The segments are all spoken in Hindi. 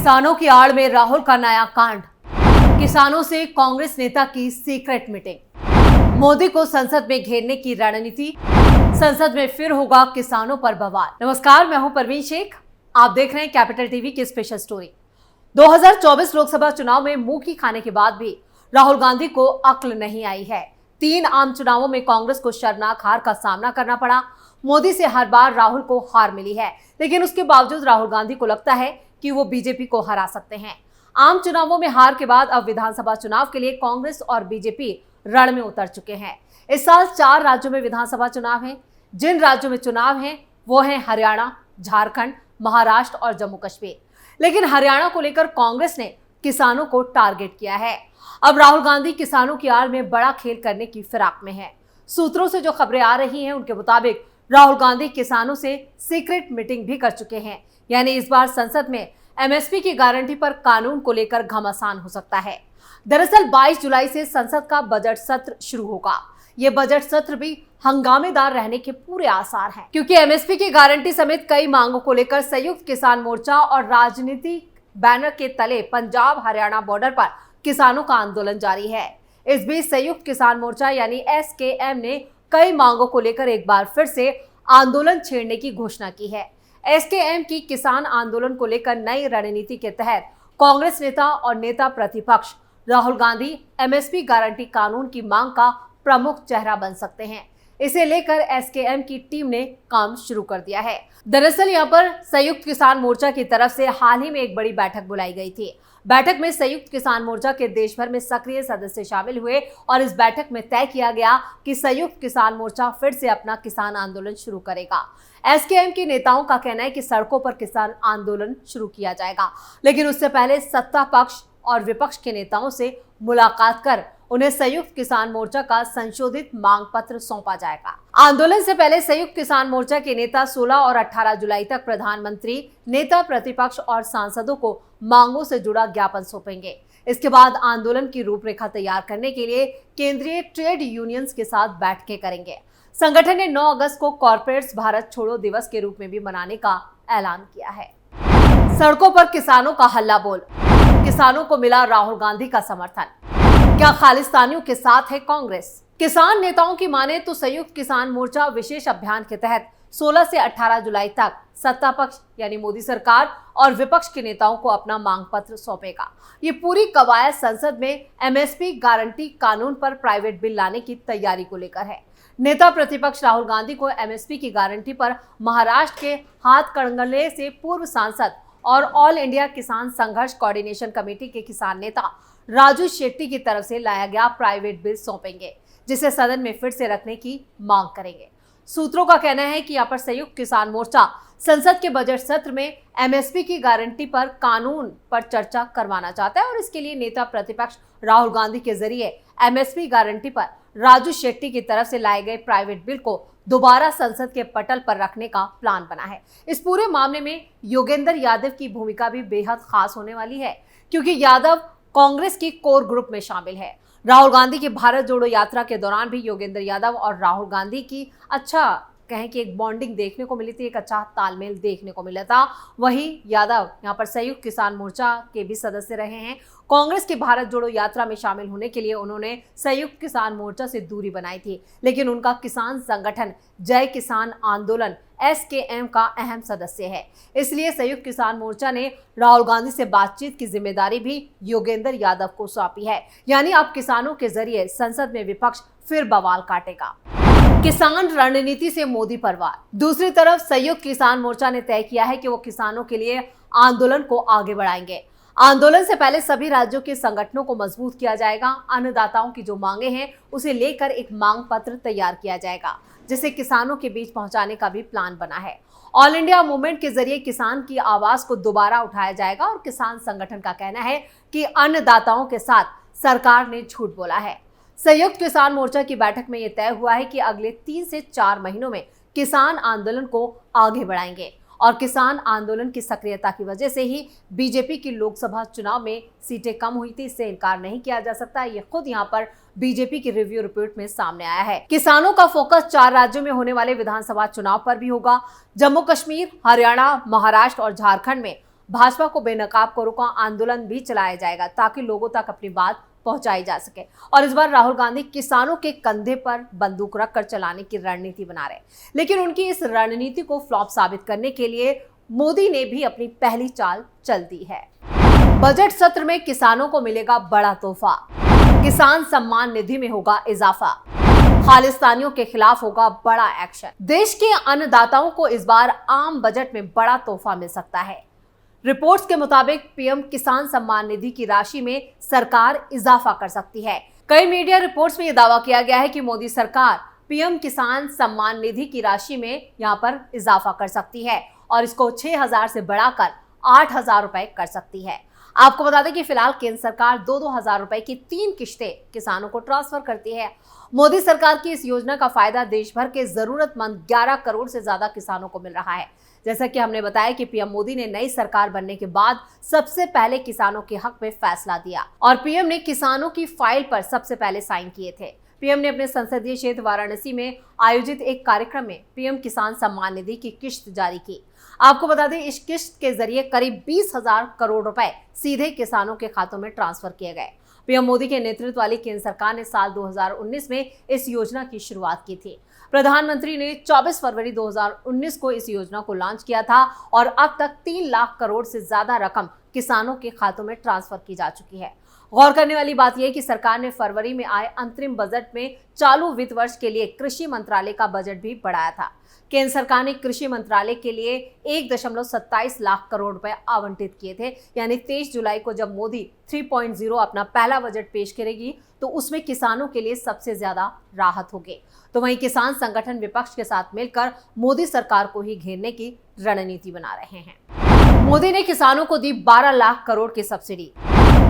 किसानों की आड़ में राहुल का नया कांड। किसानों से कांग्रेस नेता की सीक्रेट मीटिंग। मोदी को संसद में घेरने की रणनीति। संसद में फिर होगा किसानों पर बवाल। नमस्कार, मैं हूं परवीन शेख। आप देख रहे हैं कैपिटल टीवी की स्पेशल स्टोरी। 2024 लोकसभा चुनाव में मुंह की खाने के बाद भी राहुल गांधी को अक्ल नहीं आई है। 3 आम चुनावों में कांग्रेस को शर्मनाक हार का सामना करना पड़ा। मोदी से हर बार राहुल को हार मिली है, लेकिन उसके बावजूद राहुल गांधी को लगता है कि वो बीजेपी को हरा सकते हैं। आम चुनावों में हार के बाद अब विधानसभा चुनाव के लिए कांग्रेस और बीजेपी रण में उतर चुके हैं। इस साल 4 राज्यों में विधानसभा चुनाव हैं। जिन राज्यों में चुनाव हैं वो हैं हरियाणा, झारखंड, महाराष्ट्र और जम्मू कश्मीर। लेकिन हरियाणा को लेकर कांग्रेस ने किसानों को टारगेट किया है। अब राहुल गांधी किसानों की आड़ में बड़ा खेल करने की फिराक में है। सूत्रों से जो खबरें आ रही हैं उनके मुताबिक राहुल गांधी किसानों से सीक्रेट मीटिंग भी कर चुके हैं। यानी इस बार संसद में एमएसपी की गारंटी पर कानून को लेकर घमासान हो सकता है। दरअसल 22 जुलाई से संसद का बजट सत्र शुरू होगा। ये बजट सत्र भी हंगामेदार रहने के पूरे आसार हैं, क्योंकि एमएसपी की गारंटी समेत कई मांगों को लेकर संयुक्त किसान मोर्चा और राजनीतिक बैनर के तले पंजाब हरियाणा बॉर्डर पर किसानों का आंदोलन जारी है। इस बीच संयुक्त किसान मोर्चा यानी एसकेएम ने कई मांगों को लेकर एक बार फिर से आंदोलन छेड़ने की घोषणा की है। एसकेएम की किसान आंदोलन को लेकर नई रणनीति के तहत कांग्रेस नेता और नेता प्रतिपक्ष राहुल गांधी एमएसपी गारंटी कानून की मांग का प्रमुख चेहरा बन सकते हैं। इसे लेकर एसकेएम की टीम ने काम शुरू कर दिया है। दरअसल यहां पर संयुक्त किसान मोर्चा की तरफ से हाल ही में एक बड़ी बैठक बुलाई गई थी। बैठक में संयुक्त किसान मोर्चा के देश भर में सक्रिय सदस्य शामिल हुए और इस बैठक में तय किया गया कि संयुक्त किसान मोर्चा फिर से अपना किसान आंदोलन शुरू करेगा। एसकेएम के नेताओं का कहना है कि सड़कों पर किसान आंदोलन शुरू किया जाएगा, लेकिन उससे पहले सत्ता पक्ष और विपक्ष के नेताओं से मुलाकात कर उन्हें संयुक्त किसान मोर्चा का संशोधित मांग पत्र सौंपा जाएगा। आंदोलन से पहले संयुक्त किसान मोर्चा के नेता 16 और 18 जुलाई तक प्रधानमंत्री, नेता प्रतिपक्ष और सांसदों को मांगों से जुड़ा ज्ञापन सौंपेंगे। इसके बाद आंदोलन की रूपरेखा तैयार करने के लिए केंद्रीय ट्रेड यूनियंस के साथ बैठकें करेंगे। संगठन ने 9 अगस्त को कॉर्पोरेट्स भारत छोड़ो दिवस के रूप में भी मनाने का ऐलान किया है। सड़कों पर किसानों का हल्ला बोल। किसानों को मिला राहुल गांधी का समर्थन। क्या खालिस्तानियों के साथ है कांग्रेस? किसान नेताओं की माने तो संयुक्त किसान मोर्चा विशेष अभियान के तहत 16 से 18 जुलाई तक सत्ता पक्ष यानी मोदी सरकार और विपक्ष के नेताओं को अपना मांग पत्र सौंपेगा। ये पूरी कवायद संसद में एमएसपी गारंटी कानून पर प्राइवेट बिल लाने की तैयारी को लेकर है। नेता प्रतिपक्ष राहुल गांधी को एमएसपी की गारंटी पर महाराष्ट्र के हाथकणंगले से पूर्व सांसद और ऑल इंडिया किसान संघर्ष कोऑर्डिनेशन कमेटी के किसान नेता राजू शेट्टी की तरफ से लाया गया प्राइवेट बिल सौंपेंगे, जिसे सदन में फिर से रखने की मांग करेंगे। सूत्रों का कहना है कि यहाँ पर संयुक्त किसान मोर्चा संसद के बजट सत्र में एमएसपी की गारंटी पर कानून पर चर्चा करवाना चाहता है और इसके लिए नेता प्रतिपक्ष राहुल गांधी के जरिए एमएसपी गारंटी पर राजू शेट्टी की तरफ से लाए गए प्राइवेट बिल को दोबारा संसद के पटल पर रखने का प्लान बना है। इस पूरे मामले में योगेंद्र यादव की भूमिका भी बेहद खास होने वाली है, क्योंकि यादव कांग्रेस की कोर ग्रुप में शामिल है। राहुल गांधी की भारत जोड़ो यात्रा के दौरान भी योगेंद्र यादव और राहुल गांधी की कहें कि एक बॉन्डिंग देखने को मिली थी, एक अच्छा तालमेल देखने को मिला था। वहीं यादव यहाँ पर संयुक्त किसान मोर्चा के भी सदस्य रहे हैं। कांग्रेस की भारत जोड़ो यात्रा में शामिल होने के लिए उन्होंने संयुक्त किसान मोर्चा से दूरी बनाई थी, लेकिन उनका किसान संगठन जय किसान आंदोलन एसकेएम का अहम सदस्य है। इसलिए संयुक्त किसान मोर्चा ने राहुल गांधी से बातचीत की जिम्मेदारी भी योगेंद्र यादव को सौंपी है। यानी अब किसानों के जरिए संसद में विपक्ष फिर बवाल काटेगा। किसान रणनीति से मोदी पर वार। दूसरी तरफ संयुक्त किसान मोर्चा ने तय किया है कि वो किसानों के लिए आंदोलन को आगे बढ़ाएंगे। आंदोलन से पहले सभी राज्यों के संगठनों को मजबूत किया जाएगा। अन्नदाताओं की जो मांगे हैं उसे लेकर एक मांग पत्र तैयार किया जाएगा, जिसे किसानों के बीच पहुंचाने का भी प्लान बना है। ऑल इंडिया मूवमेंट के जरिए किसान की आवाज को दोबारा उठाया जाएगा और किसान संगठन का कहना है कि अन्नदाताओं के साथ सरकार ने झूठ बोला है। संयुक्त किसान मोर्चा की बैठक में यह तय हुआ है कि अगले 3 से 4 महीनों में किसान आंदोलन को आगे बढ़ाएंगे और किसान आंदोलन की सक्रियता की वजह से ही बीजेपी की लोकसभा चुनाव में सीटें कम हुई थी, इससे इनकार नहीं किया जा सकता। ये खुद यहाँ पर बीजेपी की रिव्यू रिपोर्ट में सामने आया है। किसानों का फोकस 4 राज्यों में होने वाले विधानसभा चुनाव पर भी होगा। जम्मू कश्मीर, हरियाणा, महाराष्ट्र और झारखंड में भाजपा को बेनकाब करो का आंदोलन भी चलाया जाएगा ताकि लोगों तक अपनी बात पहुंचाई जा सके। और इस बार राहुल गांधी किसानों के कंधे पर बंदूक रखकर चलाने की रणनीति बना रहे, लेकिन उनकी इस रणनीति को फ्लॉप साबित करने के लिए मोदी ने भी अपनी पहली चाल चल दी है। बजट सत्र में किसानों को मिलेगा बड़ा तोहफा, किसान सम्मान निधि में होगा इजाफा, खालिस्तानियों के खिलाफ होगा बड़ा एक्शन। देश के अन्नदाताओं को इस बार आम बजट में बड़ा तोहफा मिल सकता है। रिपोर्ट्स के मुताबिक पीएम किसान सम्मान निधि की राशि में सरकार इजाफा कर सकती है। कई मीडिया रिपोर्ट्स में यह दावा किया गया है कि मोदी सरकार पीएम किसान सम्मान निधि की राशि में यहां पर इजाफा कर सकती है और इसको 6,000 से बढ़ाकर 8,000 रुपए कर सकती है। आपको बता दें कि फिलहाल केंद्र सरकार 2-2 हजार रुपए की 3 किश्तें किसानों को ट्रांसफर करती है। मोदी सरकार की इस योजना का फायदा देश भर के जरूरतमंद 11 करोड़ से ज्यादा किसानों को मिल रहा है। जैसा कि हमने बताया कि पीएम मोदी ने नई सरकार बनने के बाद सबसे पहले किसानों के हक में फैसला दिया और पीएम ने किसानों की फाइल पर सबसे पहले साइन किए थे। पीएम ने अपने संसदीय क्षेत्र वाराणसी में आयोजित एक कार्यक्रम में पीएम किसान सम्मान निधि की किश्त जारी की। आपको बता दें, इस किश्त के जरिए करीब 20,000 करोड़ रुपए सीधे किसानों के खातों में ट्रांसफर किए गए। पीएम मोदी के नेतृत्व वाली केंद्र सरकार ने साल 2019 में इस योजना की शुरुआत की थी। प्रधानमंत्री ने 24 फरवरी 2019 को इस योजना को लॉन्च किया था और अब तक 3 लाख करोड़ से ज्यादा रकम किसानों के खातों में ट्रांसफर की जा चुकी है। गौर करने वाली बात यह है कि सरकार ने फरवरी में आए अंतरिम बजट में चालू वित्त वर्ष के लिए कृषि मंत्रालय का बजट भी बढ़ाया था। केंद्र सरकार ने कृषि मंत्रालय के लिए 1.27 लाख करोड़ रुपए आवंटित किए थे। यानी 23 जुलाई को जब मोदी 3.0 अपना पहला बजट पेश करेगी तो उसमें किसानों के लिए सबसे ज्यादा राहत होगी। तो वहीं किसान संगठन विपक्ष के साथ मिलकर मोदी सरकार को ही घेरने की रणनीति बना रहे हैं। मोदी ने किसानों को दी 12 लाख करोड़ की सब्सिडी,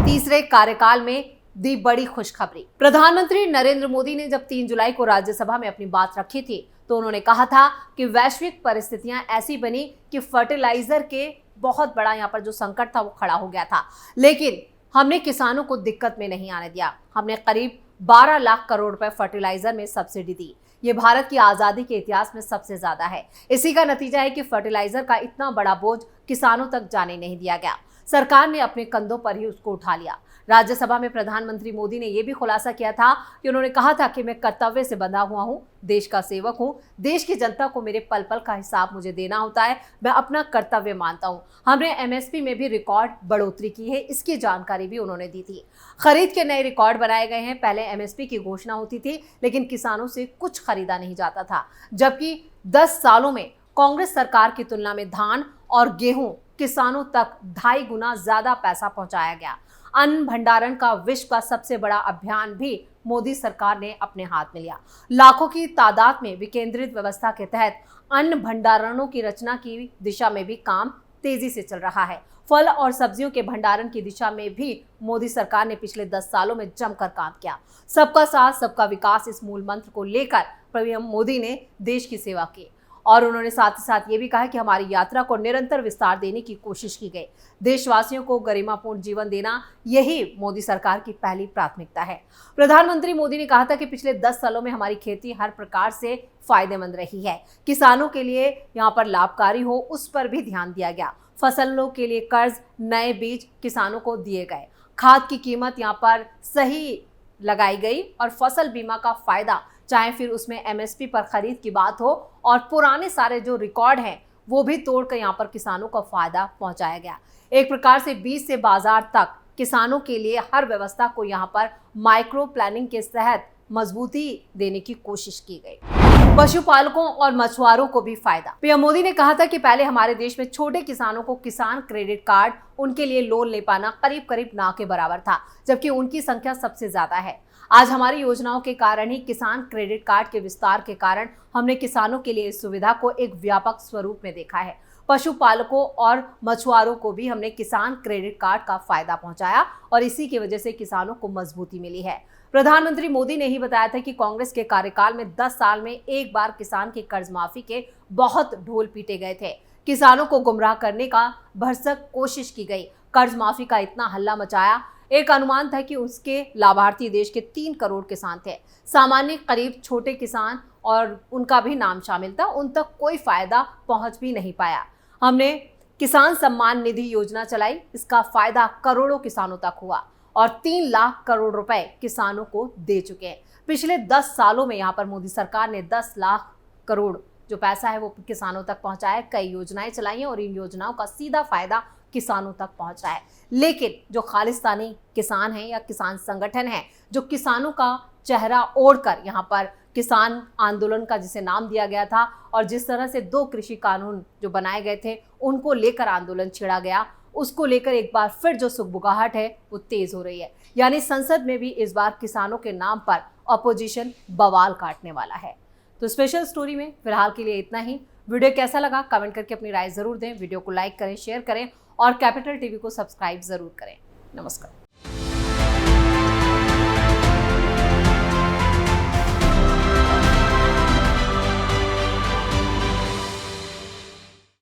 तीसरे कार्यकाल में दी बड़ी खुशखबरी। प्रधानमंत्री नरेंद्र मोदी ने जब 3 जुलाई को राज्यसभा में अपनी बात रखी थी तो उन्होंने कहा था कि वैश्विक परिस्थितियां ऐसी बनी कि फर्टिलाइजर के बहुत बड़ा यहाँ पर जो संकट था वो खड़ा हो गया था, लेकिन हमने किसानों को दिक्कत में नहीं आने दिया। हमने करीब 12 लाख करोड़ रुपए फर्टिलाइजर में सब्सिडी दी। ये भारत की आजादी के इतिहास में सबसे ज्यादा है। इसी का नतीजा है कि फर्टिलाइजर का इतना बड़ा बोझ किसानों तक जाने नहीं दिया गया। सरकार ने अपने कंधों पर ही उसको उठा लिया। राज्यसभा में प्रधानमंत्री मोदी ने यह भी खुलासा किया था कि उन्होंने कहा था कि मैं कर्तव्य से बंधा हुआ हूं, देश का सेवक हूं, देश की जनता को मेरे पल पल का हिसाब मुझे देना होता है, मैं अपना कर्तव्य मानता हूं। हमने एमएसपी में भी रिकॉर्ड बढ़ोतरी की है, इसकी जानकारी भी उन्होंने दी थी। खरीद के नए रिकॉर्ड बनाए गए हैं। पहले एमएसपी की घोषणा होती थी लेकिन किसानों से कुछ खरीदा नहीं जाता था, जबकि 10 सालों में कांग्रेस सरकार की तुलना में धान और गेहूं किसानों तक 2.5 गुना ज्यादा पैसा पहुंचाया गया। अन्न भंडारण का विश्व का सबसे बड़ा अभियान भी मोदी सरकार ने अपने हाथ में लिया। लाखों की तादाद में विकेंद्रित व्यवस्था के तहत अन्न भंडारणों की रचना की दिशा में भी काम तेजी से चल रहा है। फल और सब्जियों के भंडारण की दिशा में भी मोदी सरकार ने पिछले 10 सालों में जमकर काम किया। सबका साथ सबका विकास इस मूल मंत्र को लेकर पीएम मोदी ने देश की सेवा की और उन्होंने साथ ही साथ ये भी कहा कि हमारी यात्रा को निरंतर विस्तार देने की कोशिश की गई। देशवासियों को गरिमापूर्ण जीवन देना यही मोदी सरकार की पहली प्राथमिकता है। प्रधानमंत्री मोदी ने कहा था कि पिछले 10 सालों में हमारी खेती हर प्रकार से फायदेमंद रही है। किसानों के लिए यहाँ पर लाभकारी हो उस पर भी ध्यान दिया गया। फसलों के लिए कर्ज, नए बीज किसानों को दिए गए, खाद की कीमत यहाँ पर सही लगाई गई और फसल बीमा का फायदा, चाहे फिर उसमें एमएसपी पर खरीद की बात हो और पुराने सारे जो रिकॉर्ड हैं वो भी तोड़कर यहाँ पर किसानों को फायदा पहुंचाया गया। एक प्रकार से बीज से बाजार तक किसानों के लिए हर व्यवस्था को यहाँ पर माइक्रो प्लानिंग के तहत मजबूती देने की कोशिश की गई। पशुपालकों और मछुआरों को भी फायदा। पीएम मोदी ने कहा था कि पहले हमारे देश में छोटे किसानों को किसान क्रेडिट कार्ड, उनके लिए लोन ले पाना करीब करीब ना के बराबर था, जबकि उनकी संख्या सबसे ज्यादा है। आज हमारी योजनाओं के कारण ही किसान क्रेडिट कार्ड के विस्तार के कारण हमने किसानों के लिए इस सुविधा को एक व्यापक स्वरूप में देखा है। पशुपालकों और मछुआरों को भी हमने किसान क्रेडिट कार्ड का फायदा पहुंचाया और इसी की वजह से किसानों को मजबूती मिली है। प्रधानमंत्री मोदी ने ही बताया था कि कांग्रेस के कार्यकाल में 10 साल में एक बार किसान की कर्ज माफी के बहुत ढोल पीटे गए थे। किसानों को गुमराह करने का भरसक कोशिश की गई। कर्ज माफी का इतना हल्ला मचाया, एक अनुमान था कि उसके लाभार्थी देश के 3 करोड़ किसान थे। सामान्य करीब छोटे किसान और उनका भी नाम शामिल था, उन तक कोई फायदा पहुंच भी नहीं पाया। हमने किसान सम्मान निधि योजना चलाई। इसका फायदा करोड़ों किसानों तक हुआ और 3 लाख करोड़ रुपए किसानों को दे चुके हैं। पिछले 10 सालों में यहाँ पर मोदी सरकार ने 10 लाख करोड़ जो पैसा है वो किसानों तक पहुंचाया। कई योजनाएं चलाई हैं और इन योजनाओं का सीधा फायदा किसानों तक पहुंच रहा है। लेकिन जो खालिस्तानी किसान हैं या किसान संगठन हैं, जो किसानों का चेहरा ओढ़कर यहाँ पर किसान आंदोलन का जिसे नाम दिया गया था और जिस तरह से 2 कृषि कानून जो बनाए गए थे उनको लेकर आंदोलन छिड़ा गया, उसको लेकर एक बार फिर जो सुगबुगाहट है वो तेज हो रही है। यानी संसद में भी इस बार किसानों के नाम पर अपोजिशन बवाल काटने वाला है। तो स्पेशल स्टोरी में फिलहाल के लिए इतना ही। वीडियो कैसा लगा कमेंट करके अपनी राय जरूर दें। वीडियो को लाइक करें, शेयर करें और कैपिटल टीवी को सब्सक्राइब जरूर करें। नमस्कार।